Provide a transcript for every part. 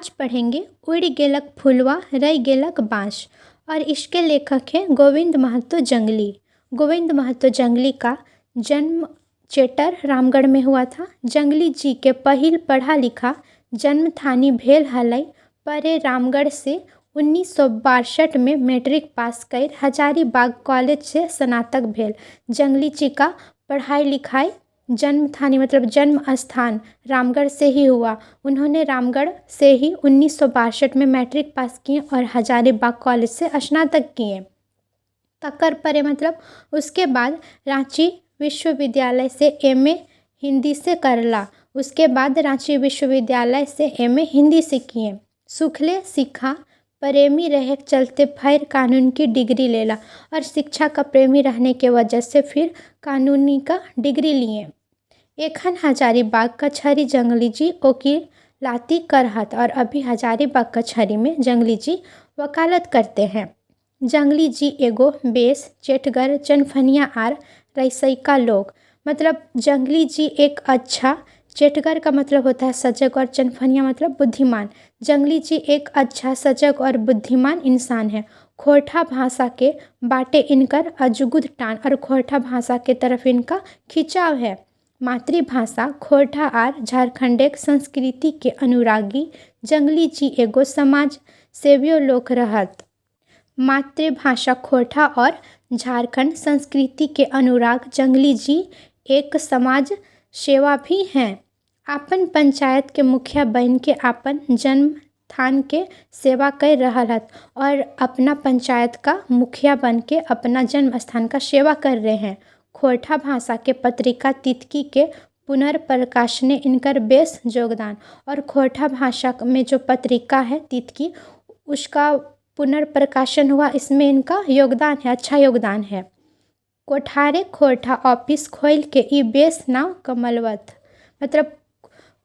आज पढ़ेंगे उड़ गेलक फुलवा रई गेलक बाँस। और इसके लेखक हैं गोविंद महतो जंगली। गोविंद महतो जंगली का जन्म चेटर रामगढ़ में हुआ था। जंगली जी के पहिल पढ़ा लिखा जन्म थानी भेल हलई परे रामगढ़ से 1962 में मैट्रिक पास कर हजारीबाग कॉलेज से स्नातक भेल। जंगली जी का पढ़ाई लिखाई जन्म थानी मतलब जन्म स्थान रामगढ़ से ही हुआ। उन्होंने रामगढ़ से ही 1962 में मैट्रिक पास किए और हजारीबाग कॉलेज से स्नातक किए। तकर परे मतलब उसके बाद रांची विश्वविद्यालय से एमए हिंदी से करला। उसके बाद रांची विश्वविद्यालय से एमए हिंदी से किए। सुखले सीखा प्रेमी रहे चलते फिर कानून की डिग्री लेला और शिक्षा का प्रेमी रहने के वजह से फिर कानूनी का डिग्री लिए। एखन हजारीबाग कचहरी जंगली जी वकीलाती करहत और अभी हजारीबाग कचहरी में जंगली जी वकालत करते हैं। जंगली जी एगो बेस चेटगर चनफनिया आर रईसैका लोग मतलब जंगली जी एक अच्छा चेटगर का मतलब होता है सजग और चनफनिया मतलब बुद्धिमान। जंगली जी एक अच्छा सजग और बुद्धिमान इंसान है। खोरठा भाषा के बाटे इनकर अजगुद टान और खोरठा भाषा के तरफ इनका खिंचाव है। मातृभाषा खोरठा आर झारखंडेक संस्कृति के अनुरागी जंगली जी एगो समाज सेवियो लोक रहत। मातृभाषा खोरठा और झारखंड संस्कृति के अनुराग जंगली जी एक समाज सेवा भी हैं। आपन पंचायत के मुखिया बन के आपन जन्म थान के सेवा कर रहत और अपना पंचायत का मुखिया बन के अपना जन्म स्थान का सेवा कर रहे हैं। खोरठा भाषा के पत्रिका तितकी के पुनर्प्रकाशन ने इनकर बेस योगदान और खोरठा भाषा में जो पत्रिका है तितकी उसका पुनर्प्रकाशन हुआ, इसमें इनका योगदान है, अच्छा योगदान है। कोठारे खोरठा ऑफिस खोल के ई बेस नाव कमलवत मतलब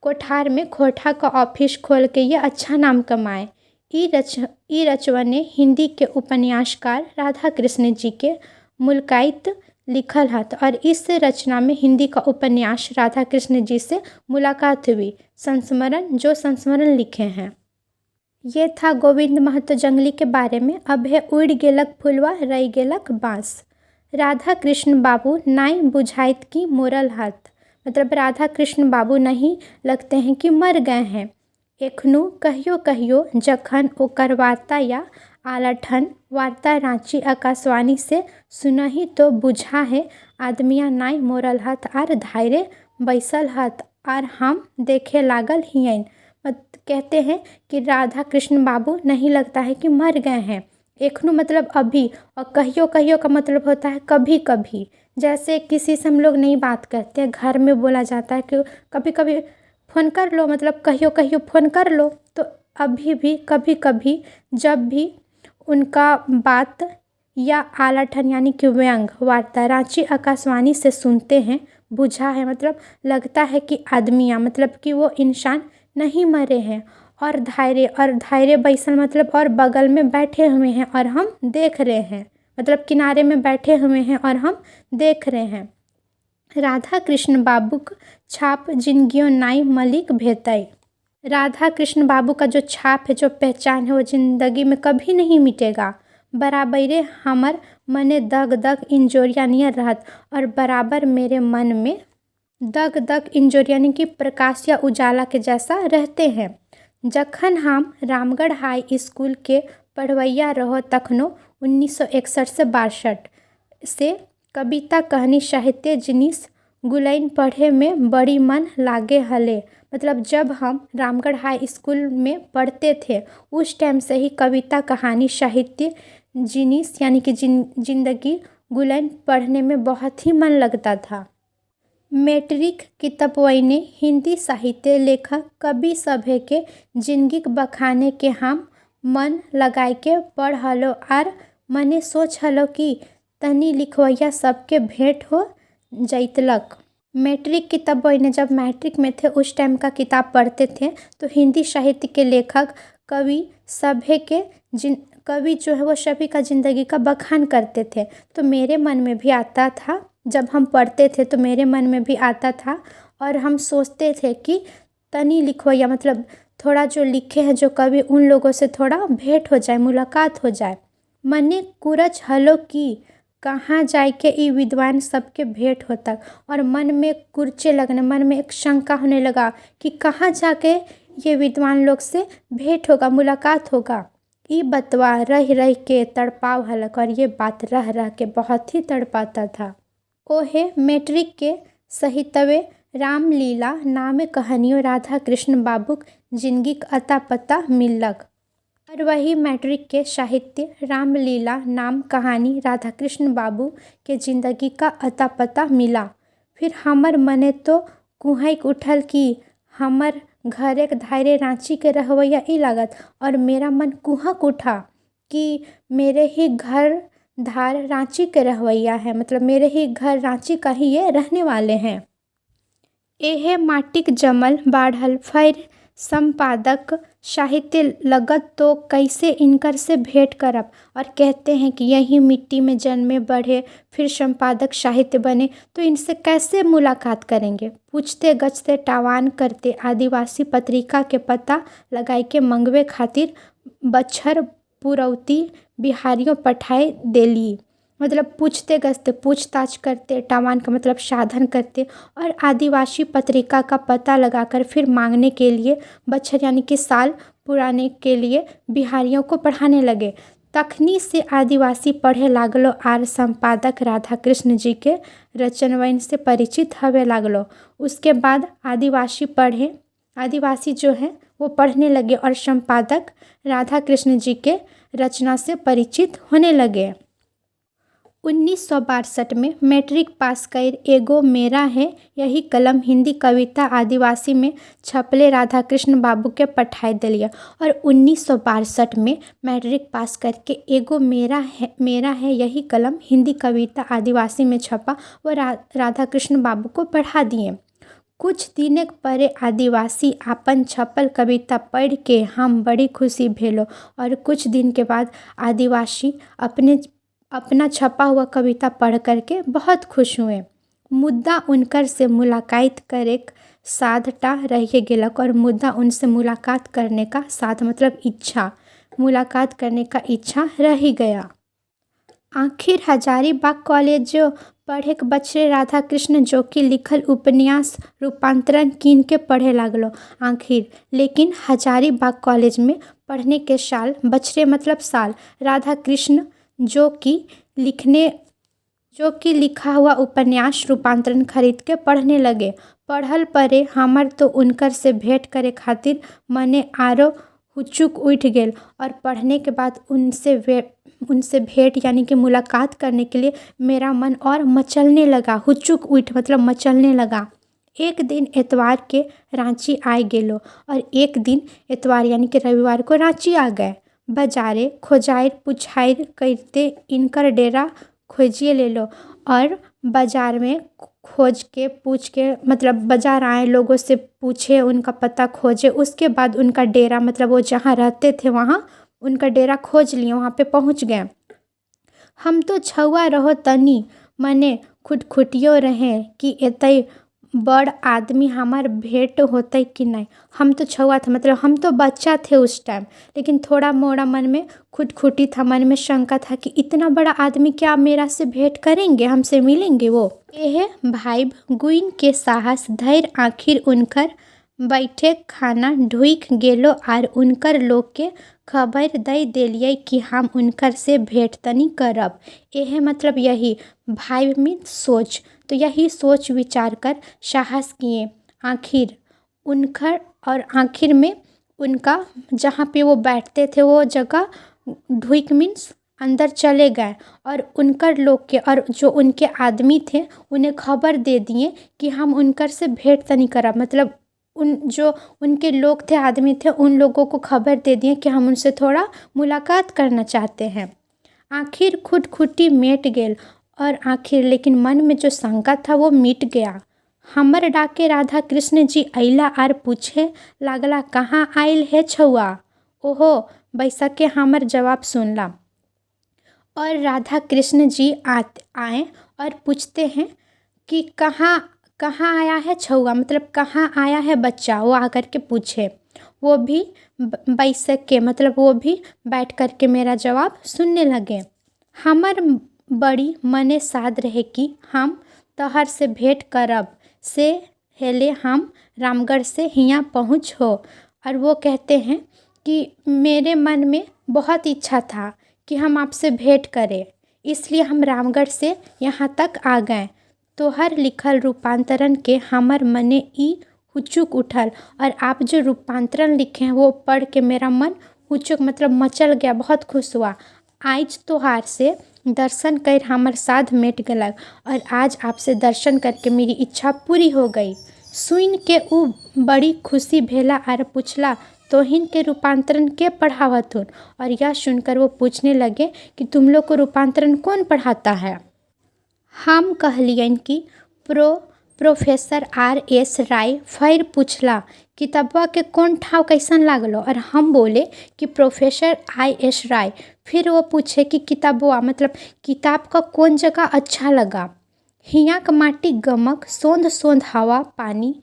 कोठार में खोरठा का ऑफिस खोल के ये अच्छा नाम कमाए। ई रचवने हिंदी के उपन्यासकार राधा कृष्ण जी के मुलाकात लिखल हत और इस रचना में हिंदी का उपन्यास राधा कृष्ण जी से मुलाकात हुई। संस्मरण लिखे हैं। ये था गोविंद महतो जंगली के बारे में। अब है उड़ गेलक फुलवा रई गेलक बाँस। राधा कृष्ण बाबू नाई बुझाइत की मोरल हाथ मतलब राधा कृष्ण बाबू नहीं लगते हैं कि मर गए हैं। एखनु कहियो कहियो जखन ओकर वार्ता या आलठन वार्ता रांची आकाशवाणी से सुनही तो बुझा है आदमिया नाई मोरल हाथ आर धायरे बैसल हाथ आर हम देखे लागल हियन। कहते हैं कि राधा कृष्ण बाबू नहीं लगता है कि मर गए हैं। एखनु मतलब अभी और कहियो कहियो का मतलब होता है कभी कभी। जैसे किसी से हम लोग नहीं बात करते हैं, घर में बोला जाता है कि कभी कभी फ़ोन कर लो मतलब कहियो कहियो फ़ोन कर लो। तो अभी भी कभी कभी जब भी उनका बात या आलाठन यानी कि व्यंग वार्ता रांची आकाशवाणी से सुनते हैं बुझा है मतलब लगता है कि आदमियाँ मतलब कि वो इंसान नहीं मरे हैं। और धायरे बैसल मतलब और बगल में बैठे हुए हैं और हम देख रहे हैं मतलब किनारे में बैठे हुए हैं और हम देख रहे हैं। राधा कृष्ण बाबू का छाप जिंदगियों नाई मलिक भेतई। राधा कृष्ण बाबू का जो छाप है जो पहचान है वो ज़िंदगी में कभी नहीं मिटेगा। बराबरे हमर मने दग दग इंजोरिया नियर रहत और बराबर मेरे मन में दग दग इंजोरिया यानी कि प्रकाश या उजाला के जैसा रहते हैं। जखन हम रामगढ़ हाई स्कूल के पढ़वैया रहो तखनो 1961 से 62 से कविता कहानी साहित्य जिनिस गुलैन पढ़े में बड़ी मन लागे हले मतलब जब हम रामगढ़ हाई स्कूल में पढ़ते थे उस टाइम से ही कविता कहानी साहित्य जिनिस यानी कि जिंदगी गुलैन पढ़ने में बहुत ही मन लगता था। मैट्रिक किताबवने हिंदी साहित्य लेखक कवि सभे के जिंदगी बखाने के हम मन लगाए के पढ़ हलो आर मने सोच हलो कि तनी लिखवैया सबके भेंट हो जैतलक। मैट्रिक किताबवने जब मैट्रिक में थे उस टाइम का किताब पढ़ते थे तो हिंदी साहित्य के लेखक कवि जो है वो सभी का ज़िंदगी का बखान करते थे। तो मेरे मन में भी आता था जब हम पढ़ते थे तो मेरे मन में भी आता था और हम सोचते थे कि तनी लिखवैया मतलब थोड़ा जो लिखे हैं जो कवि, उन लोगों से थोड़ा भेंट हो जाए, मुलाकात हो जाए। मने कुरच हलो की कहाँ जाए के ई विद्वान सबके भेंट होता। और मन में कुर्चे लगने, मन में एक शंका होने लगा कि कहाँ जाके ये विद्वान लोग से भेंट होगा, मुलाकात होगा। ई बतवा रह रह के तड़पाव हलक, और ये बात रह रह के बहुत ही तड़पाता था। ओहे मैट्रिक के सहितवे रामलीला नाम कहानियों राधा कृष्ण बाबूक जिंदगीक अता पता मिललक। और वही मैट्रिक के साहित्य रामलीला नाम कहानी राधा कृष्ण बाबू के जिंदगी का अता पता मिला। फिर हमर मने तो कुहक उठल कि हमर घरे धारे रांची के रहवैया ई लागत। और मेरा मन कुहक उठा कि मेरे ही घर धार रांची के रहवैया है, मतलब मेरे ही घर रांची का ही ये रहने वाले हैं। एहे माटिक जमल बाढ़ल फिर संपादक साहित्य लगत तो कैसे इनकर से भेंट करब। और कहते हैं कि यही मिट्टी में जन्मे बढ़े फिर संपादक साहित्य बने, तो इनसे कैसे मुलाकात करेंगे। पूछते गछते टावान करते आदिवासी पत्रिका के पता लगाई के मंगवे खातिर बछर पुरौती बिहारियों पठाए देली। मतलब पूछते गछते, पूछताछ करते, टावान का मतलब साधन करते, और आदिवासी पत्रिका का पता लगाकर फिर मांगने के लिए बछर यानी कि साल पुराने के लिए बिहारियों को पढ़ाने लगे। तखनी से आदिवासी पढ़े लागलो आर संपादक राधा कृष्ण जी के रचनवन से परिचित हवे लागलो। उसके बाद आदिवासी जो है वो पढ़ने लगे और संपादक राधा कृष्ण जी के रचना से परिचित होने लगे। 1962 में मैट्रिक पास कर एगो मेरा है यही कलम हिंदी कविता आदिवासी में छपले राधा कृष्ण बाबू के पठाए दिलिया। और 1962 में मैट्रिक पास करके एगो मेरा है यही कलम हिंदी कविता आदिवासी में छपा, वो राधा कृष्ण बाबू को पढ़ा दिए। कुछ दिन परे आदिवासी आपन छपल कविता पढ़ के हम बड़ी खुशी भेलो। और कुछ दिन के बाद आदिवासी अपना छपा हुआ कविता पढ़ करके बहुत खुश हुए। मुद्दा उनकर से मुलाकात करे साधटा रह गेलक। और मुद्दा उनसे मुलाकात करने का साध मतलब इच्छा, मुलाकात करने का इच्छा रह गया। आखिर हजारीबाग कॉलेज जो पढ़े के बछरे राधा कृष्ण जो कि लिखल उपन्यास रूपांतरण कीन के पढ़े लागलो आखिर। लेकिन हजारीबाग कॉलेज में पढ़ने के साल, बछरे मतलब साल, राधा कृष्ण जो कि लिखा हुआ उपन्यास रूपांतरण खरीद के पढ़ने लगे। पढ़ल परे हमर तो उनकर से भेंट करे खातिर मने आरो हुचुक उठ गेल। और पढ़ने के बाद उनसे भेंट यानी कि मुलाकात करने के लिए मेरा मन और मचलने लगा। हुचुक उठ मतलब मचलने लगा। एक दिन एतवार के रांची आए गेलो, और एक दिन एतवार यानी कि रविवार को रांची आ गए। बाजारे खोजाइर पुछाइर करते इनकर डेरा खोजिए ले लो। और बाजार में खोज के पूछ के मतलब बाजार आए, लोगों से पूछे, उनका पता खोजे, उसके बाद उनका डेरा मतलब वो जहाँ रहते थे वहाँ उनका डेरा खोज लिए, वहाँ पे पहुँच गए। हम तो छुआ रहो तनी मने खुटखुटियो रहे कि एतई बड़ आदमी हमार भेंट होते कि नहीं। हम तो छुआ था मतलब हम तो बच्चा थे उस टाइम, लेकिन थोड़ा मोड़ा मन में खुटखुटी था, मन में शंका था कि इतना बड़ा आदमी क्या मेरा से भेंट करेंगे, हमसे मिलेंगे वो। यह भाई गुइन के साहस धैर्य आखिर उनकर बैठे खाना ढुक गेलो। आर उनकर लोग के खबर दे दिलिए कि हम उनकर से भेंट तनी करब। यह मतलब यही भाई में सोच, तो यही सोच विचार कर साहस किए आखिर उनकर। और आखिर में उनका जहाँ पे वो बैठते थे वो जगह ढुक मीन्स अंदर चले गए। और उनकर लोग के और जो उनके आदमी थे उन्हें खबर दे दिए कि हम उनकर से भेंट तनी करब। मतलब जो उनके लोग थे, आदमी थे, उन लोगों को खबर दे दिए कि हम उनसे थोड़ा मुलाकात करना चाहते हैं। आखिर खुटखुटी मिट गेल। और आखिर लेकिन मन में जो शंका था वो मिट गया। हमर डाके राधा कृष्ण जी अइला आर पूछे लागला कहाँ आयल है छुआ। ओहो बैसा के हमर जवाब सुनला। और राधा कृष्ण जी आए और पूछते हैं कि कहाँ आया है छुआ, मतलब कहाँ आया है बच्चा। वो आकर के पूछे, वो भी बैसक के मतलब वो भी बैठ कर के मेरा जवाब सुनने लगे। हमर बड़ी मने साध रहे कि हम तहर से भेंट करब से हेले हम रामगढ़ से हियाँ पहुँच हो। और वो कहते हैं कि मेरे मन में बहुत इच्छा था कि हम आपसे भेंट करें, इसलिए हम रामगढ़ से यहाँ तक आ गए। तोहर लिखल रूपांतरण के हमर मने ई हुचुक उठल, और आप जो रूपांतरण लिखे हैं वो पढ़ के मेरा मन हुचुक मतलब मचल गया, बहुत खुश हुआ। आज तोहार से दर्शन कर हमर साध मिट गलक, और आज आपसे दर्शन करके मेरी इच्छा पूरी हो गई। सुन के ऊ बड़ी खुशी भेला और पूछला, तोहिन के रूपांतरण के पढ़ावत हूँ। और यह सुनकर वो पूछने लगे कि तुम लोग को रूपांतरण कौन पढ़ाता है। हम कहलियन कि प्रोफेसर R.S. राय। फिर पूछला किताबवा के कौन ठाव कैसन लागलो, और हम बोले कि प्रोफेसर I.S. राय। फिर वो पूछे कि किताबवा मतलब किताब का कौन जगह अच्छा लगा। हियाँ का माटी गमक, सोंध सोंध हवा पानी,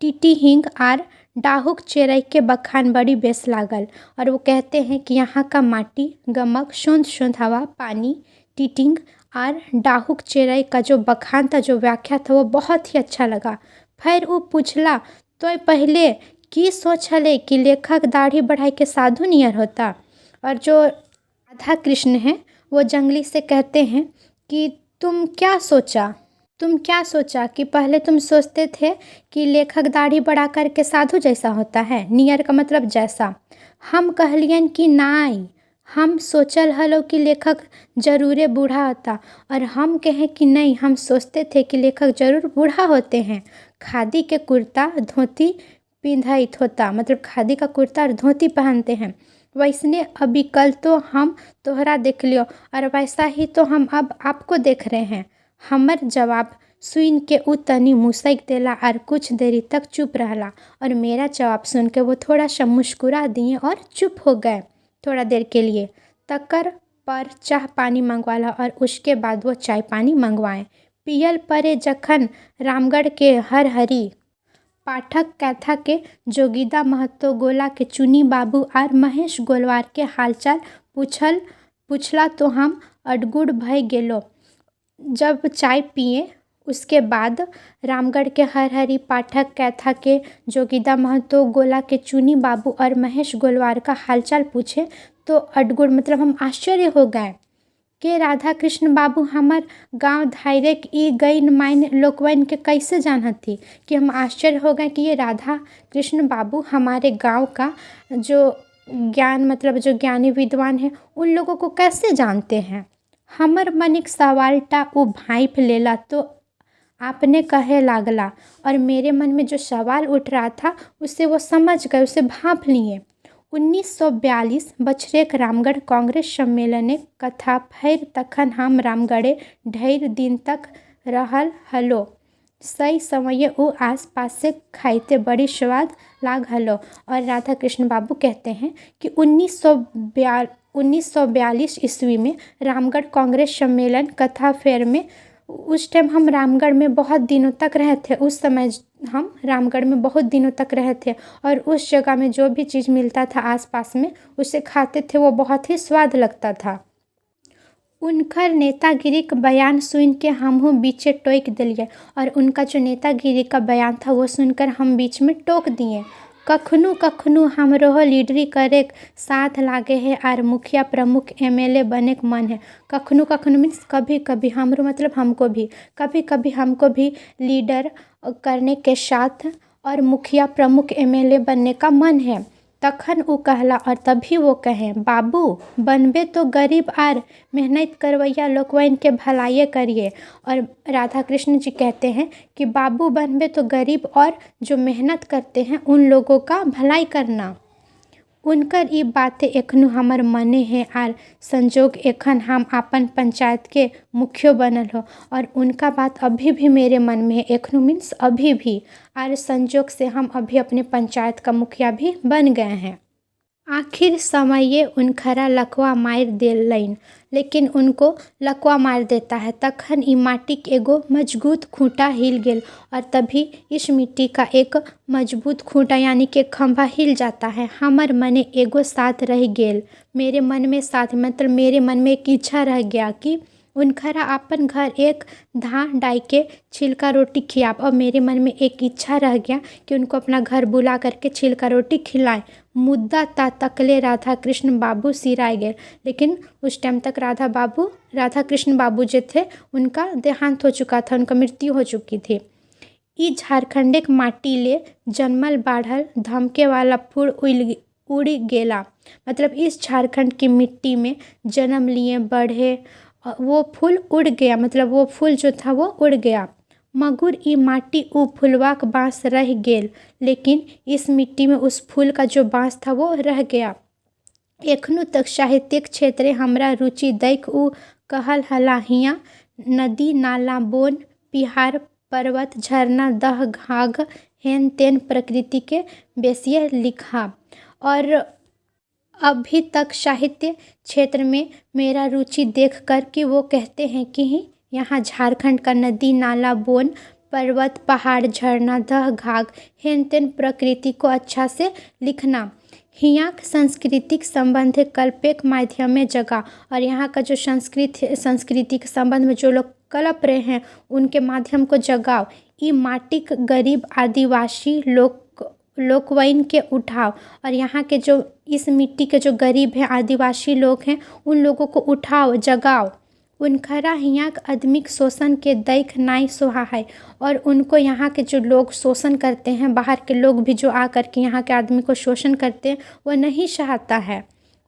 टीटी हिंग आर डाहुक चेरई के बखान बड़ी बेस लागल। और वो कहते हैं कि यहाँ का माटी गमक, सोंध सोंध हवा पानी, टीटिंग और डाहुक चेरई का जो बखान था, जो व्याख्या था, वो बहुत ही अच्छा लगा। फिर वो पूछला, तो पहले की सोचले कि लेखक दाढ़ी बढ़ाई के साधु नियर होता। और जो राधा कृष्ण हैं वो जंगली से कहते हैं कि तुम क्या सोचा कि पहले तुम सोचते थे कि लेखक दाढ़ी बढ़ा कर के साधु जैसा होता है, नियर का मतलब जैसा। हम कहलियन कि नाई, हम सोचल हलो कि लेखक जरूरे बूढ़ा होता। और हम कहें कि नहीं, हम सोचते थे कि लेखक जरूर बूढ़ा होते हैं। खादी के कुर्ता धोती पिंधाइत होता, मतलब खादी का कुर्ता और धोती पहनते हैं। वैसने अभी कल तो हम तोहरा देख लियो, और वैसा ही तो हम अब आपको देख रहे हैं। हमर जवाब सुन के उ तनी मुस्क देला और कुछ देरी तक चुप रहला। और मेरा जवाब सुन के वो थोड़ा सा मुस्कुरा दिए और चुप हो गए थोड़ा देर के लिए। तकर पर चाह पानी मंगवाला, और उसके बाद वो चाय पानी मंगवाए। पियल परे जखन रामगढ़ के हर हरी पाठक कथा के जोगिदा महतो गोला के चुनी बाबू और महेश गोलवार के हालचाल पूछला तो हम अडगुड भय गेलो। जब चाय पिए उसके बाद रामगढ़ के हर हरी पाठक कथा के जोगिदा महतो गोला के चुनी बाबू और महेश गोलवार का हालचाल पूछे तो अडगुड मतलब हम आश्चर्य हो गए कि राधा कृष्ण बाबू हमार गांव धायरे ई गई माइन लोकवन के कैसे जानत थी। कि हम आश्चर्य हो गए कि ये राधा कृष्ण बाबू हमारे गांव का जो ज्ञान मतलब जो ज्ञानी विद्वान है उन लोगों को कैसे जानते हैं। हमर मन एक सवालटा वो भाइप लेला तो आपने कहे लागला, और मेरे मन में जो सवाल उठ रहा था उसे वो समझ गए, उसे भांप लिए। 1942 बछरेक रामगढ़ कांग्रेस सम्मेलने कथा फिर तखन हम रामगढ़े ढेर दिन तक रहल हलो। सही समय वो आस पास से खाइते बड़ी स्वाद लाग हलो। और राधा कृष्ण बाबू कहते हैं कि 1942 ईस्वी में रामगढ़ कांग्रेस सम्मेलन कथा फेयर में उस टाइम हम रामगढ़ में बहुत दिनों तक रहे थे। उस समय हम रामगढ़ में बहुत दिनों तक रहे थे, और उस जगह में जो भी चीज़ मिलता था आसपास में उसे खाते थे, वो बहुत ही स्वाद लगता था। उनकर नेतागिरी का बयान सुन के हमहू बीचे टोक दिलिए, और उनका जो नेतागिरी का बयान था वो सुनकर हम बीच में टोक दिए। कखनू कखनू हमरो लीडरी करे साथ लागे है और मुखिया प्रमुख MLA बने के मन है। कखनू कखनू मीन्स कभी कभी, हमरो मतलब हमको भी, कभी कभी हमको भी लीडर करने के साथ और मुखिया प्रमुख MLA बनने का मन है। तखन वो कहला, और तभी वो कहें, बाबू बनबे तो गरीब और मेहनत करवैया लोगवन के भलाई करिए। और राधा कृष्ण जी कहते हैं कि बाबू बनबे तो गरीब और जो मेहनत करते हैं उन लोगों का भलाई करना। उनकर ये बातें एखनू हमार मने हैं, और संजोग एखन हम अपन पंचायत के मुखियो बनल हो, और उनका बात अभी भी मेरे मन में है। एखनू मीन्स अभी भी, और संजोग से हम अभी अपने पंचायत का मुखिया भी बन गए हैं। आखिर समये उनखरा लकवा मार देलैन, लेकिन उनको लकवा मार देता है। तखन ई माटिक एगो मजबूत खूंटा हिल गेल, और तभी इस मिट्टी का एक मजबूत खूंटा यानी कि खंभा हिल जाता है। हमर मने एगो साथ रह गेल, मेरे मन में साथ मतलब मेरे मन में एक इच्छा रह गया कि उनखरा अपन घर एक धान डाई के छिलका रोटी खियाब। और मेरे मन में एक इच्छा रह गया कि उनको अपना घर बुला करके छिलका रोटी खिलाएं। मुद्दा ता तकले राधा कृष्ण बाबू सिराए गए, लेकिन उस टाइम तक राधा कृष्ण बाबू जो थे उनका देहांत हो चुका था, उनका मृत्यु हो चुकी थी। ई झारखंडे के माटी ले जन्मल बाढ़ल धमके वाला फूल उड़ गेला, मतलब इस झारखंड की मिट्टी में जन्म लिए बढ़े वो फूल उड़ गया, मतलब वो फूल जो था वो उड़ गया। मगर ई माटी उ फूलवा का बाँस रह गेल, लेकिन इस मिट्टी में उस फूल का जो बाँस था वो रह गया। एखनो तक साहित्यिक क्षेत्रे हमरा रुचि दैक उ कहल हला हियाँ नदी नाला बोन पिहाड़ पर्वत झरना दह घाघ हेन तेन प्रकृति के बेसिए लिखा। और अभी तक साहित्य क्षेत्र में मेरा रुचि देख कर कि वो कहते हैं कि यहाँ झारखंड का नदी नाला बोन पर्वत पहाड़ झरना दह घाघ हेन तेन प्रकृति को अच्छा से लिखना। हियाँ सांस्कृतिक संबंध कल्पेक माध्यम में जगा, और यहाँ का जो संस्कृति के संबंध में जो लोग कल्प रहे हैं उनके माध्यम को जगाओ। ई माटिक गरीब आदिवासी लोकवइन के उठाओ, और यहाँ के जो इस मिट्टी के जो गरीब हैं आदिवासी लोग हैं उन लोगों को उठाओ जगाओ। उनखरा हियाँ आदमिक शोषण के दैख नाई सोहा है, और उनको यहाँ के जो लोग शोषण करते हैं, बाहर के लोग भी जो आकर के यहाँ के आदमी को शोषण करते हैं वो नहीं चाहता है।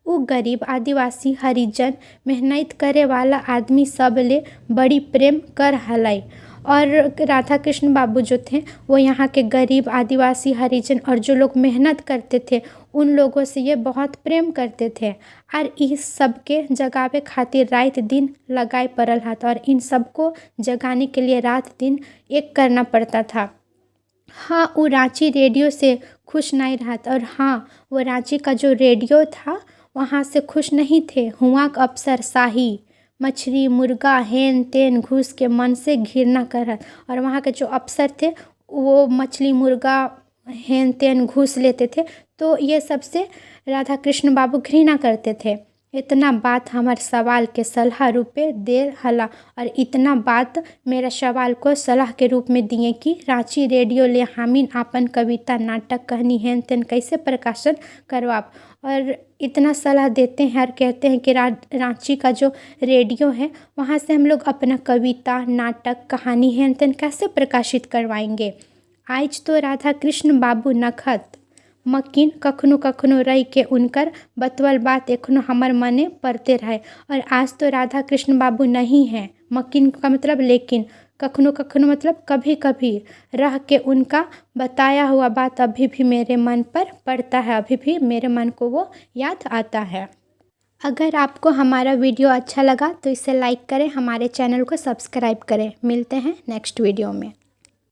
वो गरीब आदिवासी हरिजन मेहनत करे वाला आदमी सब ले बड़ी प्रेम कर हलाई। और राधा कृष्ण बाबू जो थे वो यहाँ के गरीब आदिवासी हरिजन और जो लोग मेहनत करते थे उन लोगों से ये बहुत प्रेम करते थे, और इस सब के जगावे खातिर रात दिन लगाए पड़ल हाथ, और इन सबको जगाने के लिए रात दिन एक करना पड़ता था। हाँ, वो रांची रेडियो से खुश नहीं रहा था, और हाँ वो रांची का जो रेडियो था वहाँ से खुश नहीं थे। हुआ का अफसर शाही मछली मुर्गा हेन तेन घूस के मन से घृणा कर रहा, और वहाँ के जो अफसर थे वो मछली मुर्गा हेन तेन घूस लेते थे, तो ये सबसे राधा कृष्ण बाबू घृणा करते थे। इतना बात हमार सवाल के सलाह रूपे दे हला, और इतना बात मेरा सवाल को सलाह के रूप में दिए कि रांची रेडियो ले हामिन आपन कविता नाटक कहानी हेन तेन कैसे प्रकाशन करवाब। और इतना सलाह देते हैं और कहते हैं कि रांची का जो रेडियो है वहाँ से हम लोग अपना कविता नाटक कहानी हेन तेन कैसे प्रकाशित करवाएंगे। आज तो राधा कृष्ण बाबू नखत मकिन कखनो कखनो रह के उनकर बतवल बात एखनो हमर मने पड़ते रहे। और आज तो राधा कृष्ण बाबू नहीं है, मकिन का मतलब लेकिन, कखनो कखनो मतलब कभी कभी रह के उनका बताया हुआ बात अभी भी मेरे मन पर पड़ता है, अभी भी मेरे मन को वो याद आता है। अगर आपको हमारा वीडियो अच्छा लगा तो इसे लाइक करें, हमारे चैनल को सब्सक्राइब करें। मिलते हैं नेक्स्ट वीडियो में।